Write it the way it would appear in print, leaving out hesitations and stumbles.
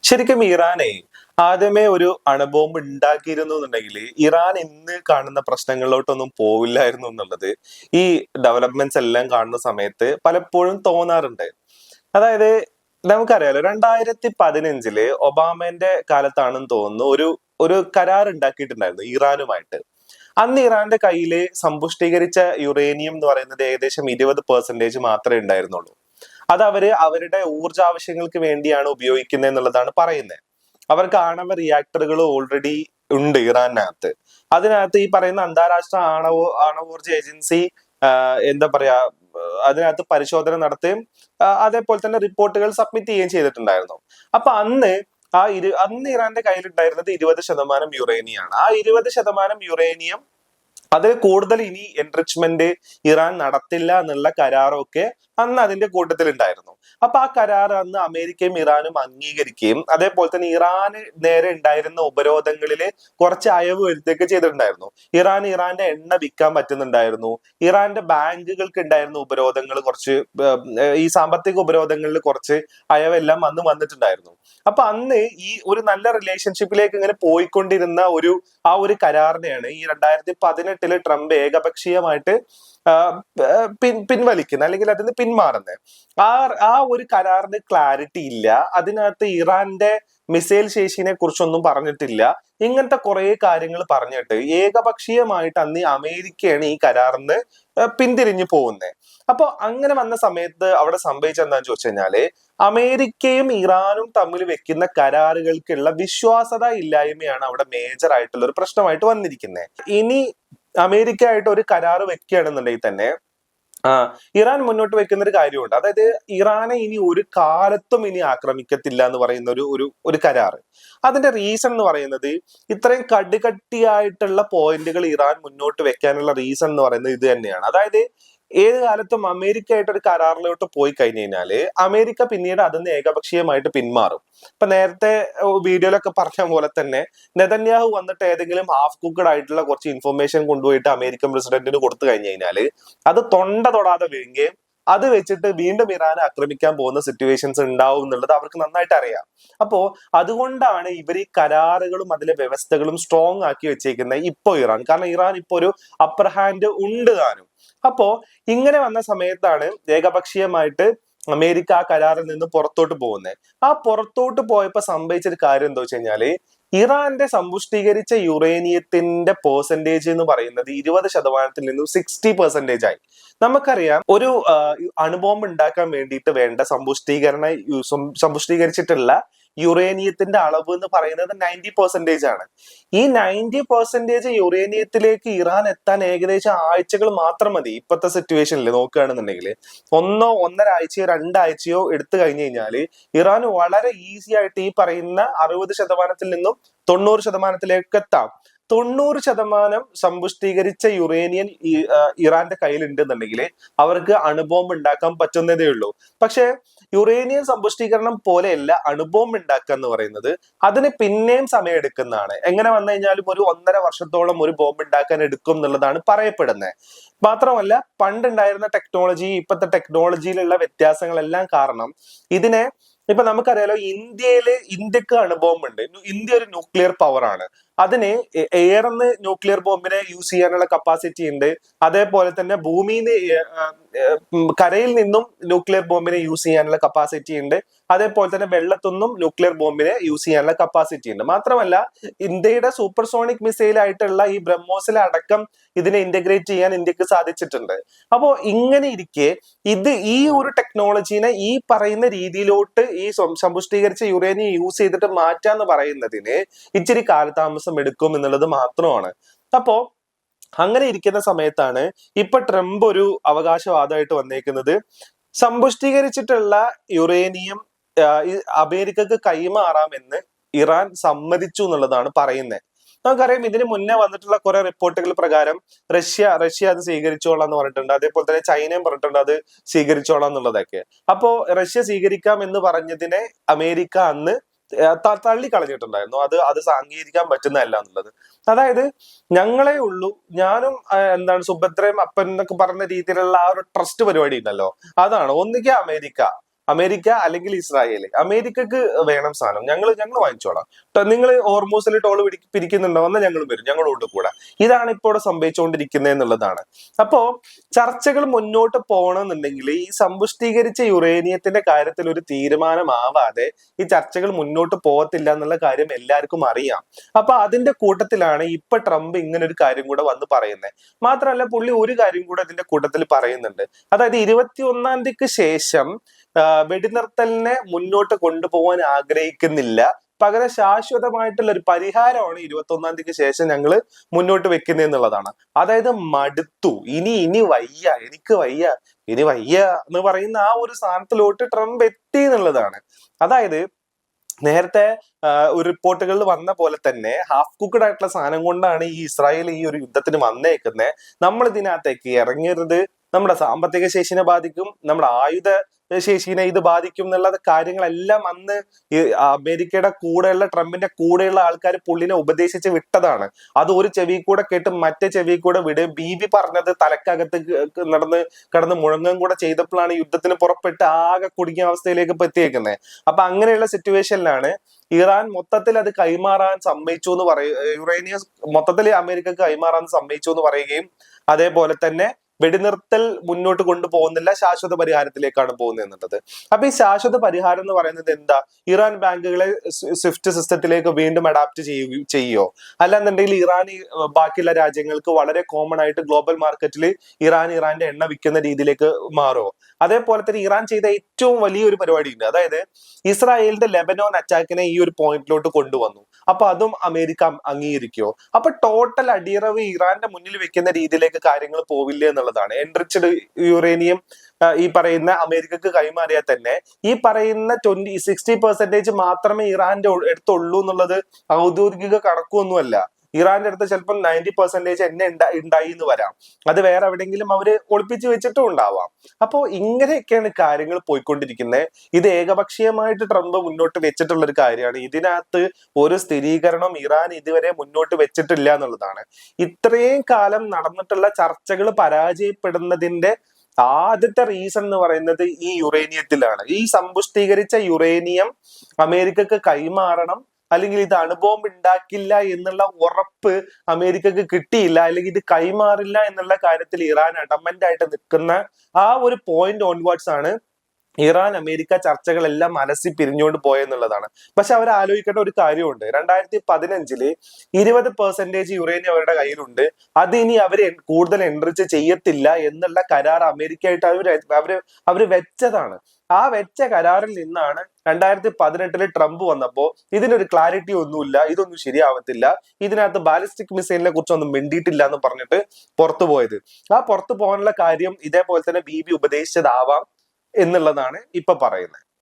ശരിക്കും ഇറാനെ ആദ്യമേ ഒരു അണുബോംബ് ഉണ്ടാക്കിയിരുന്നു എന്നുണ്ടെങ്കിൽ ഇറാൻ ഇന്ന് കാണുന്ന പ്രശ്നങ്ങളിലോട്ടൊന്നും പോവില്ലായിരുന്നു എന്നുള്ളത് ഈ ഡെവലപ്മെന്റ്സ് എല്ലാം കാണുന്ന സമയത്ത് പലപ്പോഴും തോന്നാറുണ്ട്. അതായത് നമുക്കറിയാലോ 2015 ഒബാമന്റെ കാലത്താണെന്ന് തോന്നുന്നു ഒരു ഒരു കരാർ ഉണ്ടാക്കിയിട്ടുണ്ടായിരുന്നു ഇറാനുമായിട്ട്. അന്ന് ഇറാന്റെ കയ്യില് സമ്പുഷ്ടീകരിച്ച യുറേനിയം എന്ന് പറയുന്നത് ഏകദേശം 20% മാത്രമേ ഉണ്ടായിരുന്നുള്ളൂ. അത് അവര് അവരുടെ ഊർജാവശ്യങ്ങൾക്ക് വേണ്ടിയാണ് ഉപയോഗിക്കുന്നത് എന്നുള്ളതാണ് പറയുന്നത്. അവർക്ക് ആണവ റിയാക്ടറുകൾ ഓൾറെഡി ഉണ്ട് ഇറാനകത്ത്. അതിനകത്ത് ഈ പറയുന്ന അന്താരാഷ്ട്ര ആണവോർജ ഏജൻസി എന്താ പറയാ അതിനകത്ത് പരിശോധന നടത്തുകയും അതേപോലെ തന്നെ റിപ്പോർട്ടുകൾ സബ്മിറ്റ് ചെയ്യുകയും ചെയ്തിട്ടുണ്ടായിരുന്നു. അപ്പൊ അന്ന് ഇറാന്റെ കയ്യിലുണ്ടായിരുന്നത് 20% യുറേനിയാണ്. ആ 20% യുറേനിയം അതിൽ കൂടുതൽ ഇനി എൻറിച്ച്മെന്റ് ഇറാൻ നടത്തില്ല എന്നുള്ള കരാറൊക്കെ അന്ന് അതിന്റെ കൂട്ടത്തിൽ ഉണ്ടായിരുന്നു. അപ്പൊ ആ കരാർ അന്ന് അമേരിക്കയും ഇറാനും അംഗീകരിക്കുകയും അതേപോലെ തന്നെ ഇറാന് നേരെ ഉണ്ടായിരുന്ന ഉപരോധങ്ങളില് കുറച്ച് അയവ് വരുത്തുകയൊക്കെ ചെയ്തിട്ടുണ്ടായിരുന്നു. ഇറാന്റെ എണ്ണ വിൽക്കാൻ പറ്റുന്നുണ്ടായിരുന്നു. ഇറാന്റെ ബാങ്കുകൾക്ക് ഉണ്ടായിരുന്ന ഉപരോധങ്ങൾ കുറച്ച് ഈ സാമ്പത്തിക ഉപരോധങ്ങളിൽ കുറച്ച് അയവെല്ലാം അന്ന് വന്നിട്ടുണ്ടായിരുന്നു. അപ്പൊ അന്ന് ഈ ഒരു നല്ല റിലേഷൻഷിപ്പിലേക്ക് ഇങ്ങനെ പോയിക്കൊണ്ടിരുന്ന ഒരു കരാറിനെയാണ് ഈ 2018 ട്രംപ് ഏകപക്ഷീയമായിട്ട് പിൻവലിക്കുന്നത്, അല്ലെങ്കിൽ അതിന് പിന്മാറുന്നത്. ആ ആ ഒരു കരാറിന് ക്ലാരിറ്റി ഇല്ല. അതിനകത്ത് ഇറാന്റെ മിസൈൽ ശേഷിനെ കുറിച്ചൊന്നും പറഞ്ഞിട്ടില്ല. ഇങ്ങനത്തെ കുറെ കാര്യങ്ങൾ പറഞ്ഞിട്ട് ഏകപക്ഷീയമായിട്ട് അന്ന് അമേരിക്കയാണ് ഈ കരാറിന് പിന്തിരിഞ്ഞു പോകുന്നത്. അപ്പൊ അങ്ങനെ വന്ന സമയത്ത് അവിടെ സംഭവിച്ചെന്താന്ന് ചോദിച്ചു കഴിഞ്ഞാല് അമേരിക്കയും ഇറാനും തമ്മിൽ വെക്കുന്ന കരാറുകൾക്കുള്ള വിശ്വാസത ഇല്ലായ്മയാണ് അവിടെ മേജർ ആയിട്ടുള്ള ഒരു പ്രശ്നമായിട്ട് വന്നിരിക്കുന്നത്. ഇനി അമേരിക്ക ആയിട്ട് ഒരു കരാറ് വെക്കുകയാണെന്നുണ്ടെങ്കിൽ തന്നെ ഇറാൻ മുന്നോട്ട് വെക്കുന്ന ഒരു കാര്യമുണ്ട്. അതായത് ഇറാനെ ഇനി ഒരു കാലത്തും ഇനി ആക്രമിക്കത്തില്ല എന്ന് പറയുന്ന ഒരു കരാറ്. അതിന്റെ റീസൺ എന്ന് പറയുന്നത് ഇത്രയും കടുകട്ടിയായിട്ടുള്ള പോയിന്റുകൾ ഇറാൻ മുന്നോട്ട് വെക്കാനുള്ള റീസൺ എന്ന് പറയുന്നത് ഇത് തന്നെയാണ്. അതായത് ഏത് കാലത്തും അമേരിക്ക ആയിട്ട് ഒരു കരാറിലോട്ട് പോയി കഴിഞ്ഞു കഴിഞ്ഞാല് അമേരിക്ക പിന്നീട് അതിന് ഏകപക്ഷീയമായിട്ട് പിന്മാറും. ഇപ്പൊ നേരത്തെ വീഡിയോയിലൊക്കെ പറഞ്ഞ പോലെ തന്നെ നെതന്യാഹു വന്നിട്ട് ഏതെങ്കിലും ഹാഫ് കുക്ക്ഡ് ആയിട്ടുള്ള കുറച്ച് ഇൻഫർമേഷൻ കൊണ്ടുപോയിട്ട് അമേരിക്കൻ പ്രസിഡന്റിന് കൊടുത്തു കഴിഞ്ഞു കഴിഞ്ഞാല് അത് തൊണ്ട തൊടാതെ വീഴുകയും അത് വെച്ചിട്ട് വീണ്ടും ഇറാനെ ആക്രമിക്കാൻ പോകുന്ന സിറ്റുവേഷൻസ് ഉണ്ടാവും എന്നുള്ളത് അവർക്ക് നന്നായിട്ട് അറിയാം. അപ്പോ അതുകൊണ്ടാണ് ഇവർ ഈ കരാറുകളും അതിലെ വ്യവസ്ഥകളും സ്ട്രോങ് ആക്കി വെച്ചേക്കുന്നത് ഇപ്പോ ഇറാൻ. കാരണം ഇറാൻ ഇപ്പോ ഒരു അപ്പർ ഹാൻഡ് ഉണ്ട് താനും. അപ്പോ ഇങ്ങനെ വന്ന സമയത്താണ് ഏകപക്ഷീയമായിട്ട് അമേരിക്ക ആ കരാറിൽ നിന്ന് പുറത്തോട്ട് പോകുന്നത്. ആ പുറത്തോട്ട് പോയപ്പോ സംഭവിച്ചൊരു കാര്യം എന്താ വെച്ച് കഴിഞ്ഞാല് ഇറാന്റെ സമ്പുഷ്ടീകരിച്ച യുറേനിയത്തിന്റെ പെർസെന്റേജ് എന്ന് പറയുന്നത് 20% നിന്നും 60% ആയി. നമുക്കറിയാം ഒരു അണുബോംബ് ഉണ്ടാക്കാൻ വേണ്ടിയിട്ട് വേണ്ട സമ്പുഷ്ടീകരിച്ചിട്ടുള്ള യുറേനിയത്തിന്റെ അളവ് എന്ന് പറയുന്നത് 90% ആണ്. ഈ 90% യുറേനിയത്തിലേക്ക് ഇറാൻ എത്താൻ ഏകദേശം ആഴ്ചകൾ മാത്രം മതി. ഇപ്പോഴത്തെ സിറ്റുവേഷനിൽ നോക്കുകയാണെന്നുണ്ടെങ്കിൽ ഒന്നര ആഴ്ചയോ 2 ആഴ്ചയോ എടുത്തു കഴിഞ്ഞു കഴിഞ്ഞാൽ ഇറാൻ വളരെ ഈസി ആയിട്ട് ഈ പറയുന്ന 60% നിന്നും 90% എത്താം. 90% സമ്പുഷ്ടീകരിച്ച യുറേനിയൻ ഇറാന്റെ കയ്യിൽ ഉണ്ടെന്നുണ്ടെങ്കിൽ അവർക്ക് അണുബോംബ് ഉണ്ടാക്കാൻ പറ്റുന്നതേ ഉള്ളൂ. പക്ഷെ യുറേനിയൻ സമ്പുഷ്ടീകരണം പോലെയല്ല അണുബോംബ് ഉണ്ടാക്കുക എന്ന് പറയുന്നത്. അതിന് പിന്നെയും സമയം എടുക്കുന്നതാണ്. എങ്ങനെ വന്നു കഴിഞ്ഞാലും ഒരു 1.5 വർഷത്തോളം ഒരു ബോംബ് ഉണ്ടാക്കാൻ എടുക്കും എന്നുള്ളതാണ് പറയപ്പെടുന്നത്. മാത്രമല്ല പണ്ടുണ്ടായിരുന്ന ടെക്നോളജി ഇപ്പോഴത്തെ ടെക്നോളജിയിലുള്ള വ്യത്യാസങ്ങളെല്ലാം കാരണം ഇതിനെ ഇപ്പൊ നമുക്കറിയാലോ ഇന്ത്യക്ക് അണുബോംബ് ഉണ്ട്. ഇന്ത്യ ഒരു ന്യൂക്ലിയർ പവർ ആണ്. അതിന് എയർന്ന് ന്യൂക്ലിയർ ബോംബിനെ യൂസ് ചെയ്യാനുള്ള കപ്പാസിറ്റി ഉണ്ട്. അതേപോലെ തന്നെ കരയിൽ നിന്നും ന്യൂക്ലിയർ ബോംബിനെ യൂസ് ചെയ്യാനുള്ള കപ്പാസിറ്റി ഉണ്ട്. അതേപോലെ തന്നെ വെള്ളത്തുനിന്നും ന്യൂക്ലിയർ ബോംബിനെ യൂസ് ചെയ്യാനുള്ള കപ്പാസിറ്റി ഉണ്ട്. മാത്രമല്ല ഇന്ത്യയുടെ സൂപ്പർസോണിക് മിസൈൽ ആയിട്ടുള്ള ഈ ബ്രഹ്മോസിലെ അടക്കം ഇതിനെ ഇന്റഗ്രേറ്റ് ചെയ്യാൻ ഇന്ത്യക്ക് സാധിച്ചിട്ടുണ്ട്. അപ്പോ ഇങ്ങനെ ഇരിക്കെ ഈ ഒരു ടെക്നോളജീനെ ഈ പറയുന്ന രീതിയിലോട്ട് ഈ സമ്പുഷ്ടീകരിച്ച യുറേനിയം യൂസ് ചെയ്തിട്ട് മാറ്റാന്ന് പറയുന്നതിന് ഇച്ചിരി കാലതാമസം എടുക്കും എന്നുള്ളത് മാത്രമാണ്. അപ്പോ അങ്ങനെ ഇരിക്കുന്ന സമയത്താണ് ഇപ്പൊ ട്രംപ് ഒരു അവകാശവാദമായിട്ട് വന്നേക്കുന്നത്. സമ്പുഷ്ടീകരിച്ചിട്ടുള്ള യുറേനിയം അമേരിക്കക്ക് കൈമാറാമെന്ന് ഇറാൻ സമ്മതിച്ചു എന്നുള്ളതാണ് പറയുന്നത്. നമുക്കറിയാം ഇതിന് മുന്നേ വന്നിട്ടുള്ള കുറെ റിപ്പോർട്ടുകൾ പ്രകാരം റഷ്യ അത് സ്വീകരിച്ചോളാം എന്ന് പറഞ്ഞിട്ടുണ്ട്. അതേപോലെ തന്നെ ചൈനയും പറഞ്ഞിട്ടുണ്ട് അത് സ്വീകരിച്ചോളാം എന്നുള്ളതൊക്കെ. അപ്പോ റഷ്യ സ്വീകരിക്കാം എന്ന് പറഞ്ഞതിനെ അമേരിക്ക അന്ന് തള്ളിക്കളഞ്ഞിട്ടുണ്ടായിരുന്നു. അത് അംഗീകരിക്കാൻ പറ്റുന്നതല്ല എന്നുള്ളത്. അതായത് ഞങ്ങളെ ഉള്ളൂ, ഞാനും സുഭദ്രയും അപ്പൻ എന്നൊക്കെ പറഞ്ഞ രീതിയിലുള്ള ആ ഒരു ട്രസ്റ്റ് പരിപാടി ഉണ്ടല്ലോ, അതാണ് ഒന്നുകിൽ അമേരിക്ക അമേരിക്ക അല്ലെങ്കിൽ ഇസ്രായേൽ. അമേരിക്കക്ക് വേണം സാധനം, ഞങ്ങൾ വാങ്ങിച്ചോളാം. നിങ്ങൾ ഹോർമൂസിൽ ടോൾ പിരിക്കുന്നുണ്ടോ എന്നാൽ ഞങ്ങളും വരും, ഞങ്ങളോട് കൂടെ. ഇതാണ് ഇപ്പോൾ ഇവിടെ സംഭവിച്ചുകൊണ്ടിരിക്കുന്നത് എന്നുള്ളതാണ്. അപ്പോ ചർച്ചകൾ മുന്നോട്ട് പോകണമെന്നുണ്ടെങ്കിൽ ഈ സമ്പുഷ്ടീകരിച്ച യുറേനിയത്തിന്റെ കാര്യത്തിൽ ഒരു തീരുമാനമാവാതെ ഈ ചർച്ചകൾ മുന്നോട്ട് പോകത്തില്ല എന്നുള്ള കാര്യം എല്ലാവർക്കും അറിയാം. അപ്പൊ അതിന്റെ കൂട്ടത്തിലാണ് ഇപ്പൊ ട്രംപ് ഇങ്ങനെ ഒരു കാര്യം കൂടെ വന്ന് പറയുന്നത്. മാത്രമല്ല പുള്ളി ഒരു കാര്യം കൂടെ അതിന്റെ കൂട്ടത്തിൽ പറയുന്നുണ്ട്. അതായത് 21-ാം തീയതിക്ക് ശേഷം വെടിനിർത്തലിനെ മുന്നോട്ട് കൊണ്ടുപോകാൻ ആഗ്രഹിക്കുന്നില്ല, പകരം ശാശ്വതമായിട്ടുള്ള ഒരു പരിഹാരമാണ് 21-ാം തീയതിക്ക് ശേഷം ഞങ്ങൾ മുന്നോട്ട് വെക്കുന്നത് എന്നുള്ളതാണ്. അതായത് മടുത്തു, ഇനി വയ്യ, എനിക്ക് വയ്യ, ഇനി വയ്യ എന്ന് പറയുന്ന ആ ഒരു സ്ഥാനത്തിലോട്ട് ട്രംപ് എത്തി എന്നുള്ളതാണ്. അതായത് നേരത്തെ ഒരു റിപ്പോർട്ടുകളിൽ വന്ന പോലെ തന്നെ ഹാഫ് കുക്ക്ഡ് ആയിട്ടുള്ള സാധനം കൊണ്ടാണ് ഈ ഇസ്രായേൽ ഈ ഒരു യുദ്ധത്തിന് വന്നേക്കുന്നത്. നമ്മൾ ഇതിനകത്തേക്ക് ഇറങ്ങരുത്, നമ്മുടെ സാമ്പത്തിക ശേഷിനെ ബാധിക്കും, നമ്മുടെ ആയുധ ശേഷിനെ ഇത് ബാധിക്കും എന്നുള്ള കാര്യങ്ങളെല്ലാം അന്ന് ഈ അമേരിക്കയുടെ കൂടെയുള്ള ട്രംപിന്റെ കൂടെയുള്ള ആൾക്കാർ പുള്ളിനെ ഉപദേശിച്ച് വിട്ടതാണ്. അത് ഒരു ചെവി കൂടെ കേട്ട് മറ്റേ ചെവി കൂടെ വിടും. ബീബി പറഞ്ഞത് തലക്കകത്ത് കടന്ന് മുഴങ്ങുകയും കൂടെ ചെയ്തപ്പോഴാണ് യുദ്ധത്തിന് പുറപ്പെട്ട് ആകെ കുടുങ്ങിയ അവസ്ഥയിലേക്ക് ഇപ്പൊ എത്തിയേക്കുന്നത്. അപ്പൊ അങ്ങനെയുള്ള സിറ്റുവേഷനിലാണ് ഇറാൻ മൊത്തത്തിൽ അത് കൈമാറാൻ സമ്മതിച്ചു എന്ന് യുറേനിയം മൊത്തത്തിൽ അമേരിക്കക്ക് കൈമാറാൻ സമ്മതിച്ചു എന്ന് പറയുകയും അതേപോലെ തന്നെ വെടിനിർത്തൽ മുന്നോട്ട് കൊണ്ടുപോകുന്നില്ല, ശാശ്വത പരിഹാരത്തിലേക്കാണ് പോകുന്നത് എന്നുള്ളത്. അപ്പൊ ഈ ശാശ്വത പരിഹാരം എന്ന് പറയുന്നത് എന്താ? ഇറാൻ ബാങ്കുകളെ സ്വിഫ്റ്റ് സിസ്റ്റത്തിലേക്ക് വീണ്ടും അഡാപ്റ്റ് ചെയ്യോ, അല്ലാന്നുണ്ടെങ്കിൽ ഇറാൻ ബാക്കിയുള്ള രാജ്യങ്ങൾക്ക് വളരെ കോമൺ ആയിട്ട് ഗ്ലോബൽ മാർക്കറ്റിൽ ഇറാന്റെ എണ്ണ വിൽക്കുന്ന രീതിയിലേക്ക് മാറുമോ? അതേപോലെ തന്നെ ഇറാൻ ചെയ്ത ഏറ്റവും വലിയൊരു പരിപാടി ഉണ്ട്, അതായത് ഇസ്രായേലിന്റെ ലെബനോൻ അറ്റാക്കിനെ ഈ ഒരു പോയിന്റിലോട്ട് കൊണ്ടുവന്നു. അപ്പൊ അതും അമേരിക്ക അംഗീകരിക്കുമോ? അപ്പൊ ടോട്ടൽ അടിയറവ് ഇറാന്റെ മുന്നിൽ വെക്കുന്ന രീതിയിലേക്ക് കാര്യങ്ങൾ പോവില്ല എന്നുള്ളതാണ്. എൻറിച്ച്ഡ് യുറേനിയം ഈ പറയുന്ന അമേരിക്കക്ക് കൈമാറിയാൽ തന്നെ ഈ പറയുന്ന 60% മാത്രമേ ഇറാന്റെ അടുത്തുള്ളൂ എന്നുള്ളത് ഔദ്യോഗിക കണക്കൊന്നുമല്ല. ഇറാന്റെ അടുത്ത് ചിലപ്പോൾ 90% എന്നെ ഉണ്ടായി എന്ന് വരാം. അത് വേറെ എവിടെയെങ്കിലും അവര് ഒളിപ്പിച്ചു വെച്ചിട്ടും ഉണ്ടാവാം. അപ്പോ ഇങ്ങനെയൊക്കെയാണ് കാര്യങ്ങൾ പോയിക്കൊണ്ടിരിക്കുന്നത്. ഇത് ഏകപക്ഷീയമായിട്ട് ട്രംപ് മുന്നോട്ട് വെച്ചിട്ടുള്ള ഒരു കാര്യമാണ്. ഇതിനകത്ത് ഒരു സ്ഥിരീകരണം ഇറാൻ ഇതുവരെ മുന്നോട്ട് വെച്ചിട്ടില്ല എന്നുള്ളതാണ്. ഇത്രയും കാലം നടന്നിട്ടുള്ള ചർച്ചകൾ പരാജയപ്പെടുന്നതിന്റെ ആദ്യത്തെ റീസൺ എന്ന് പറയുന്നത് ഈ യുറേനിയത്തിലാണ്. ഈ സമ്പുഷ്ടീകരിച്ച യുറേനിയം അമേരിക്കക്ക് കൈമാറണം, അല്ലെങ്കിൽ ഇത് അണുബോംബ് ഉണ്ടാക്കില്ല എന്നുള്ള ഉറപ്പ് അമേരിക്കക്ക് കിട്ടിയില്ല, അല്ലെങ്കിൽ ഇത് കൈമാറില്ല എന്നുള്ള കാര്യത്തിൽ ഇറാൻ അഡമന്റ് ആയിട്ട് നിൽക്കുന്ന ആ ഒരു പോയിന്റ് ഓൺവേർഡ്സ് ആണ് ഇറാൻ അമേരിക്ക ചർച്ചകളെല്ലാം മനസ്സിൽ പിരിഞ്ഞുകൊണ്ട് പോയെന്നുള്ളതാണ്. പക്ഷെ അവർ ആലോചിക്കേണ്ട ഒരു കാര്യമുണ്ട്. 2015 20% യുറേനിയം അവരുടെ കയ്യിലുണ്ട്. അത് ഇനി അവര് കൂടുതൽ എൻറിച്ച് ചെയ്യത്തില്ല എന്നുള്ള കരാർ അമേരിക്കയായിട്ട് അവര് വെച്ചതാണ്. ആ വെച്ച കരാറിൽ നിന്നാണ് 2018 ട്രംപ് വന്നപ്പോ ഇതിനൊരു ക്ലാരിറ്റി ഒന്നുമില്ല, ഇതൊന്നും ശരിയാവത്തില്ല, ഇതിനകത്ത് ബാലിസ്റ്റിക് മിസൈലിനെ കുറിച്ചൊന്നും മിണ്ടിയിട്ടില്ല എന്ന് പറഞ്ഞിട്ട് പുറത്തു പോയത്. ആ പുറത്തു പോകാനുള്ള കാര്യം ഇതേപോലെ തന്നെ ബീബി ഉപദേശിച്ചതാവാം എന്നുള്ളതാണ് ഇപ്പൊ പറയുന്നത്.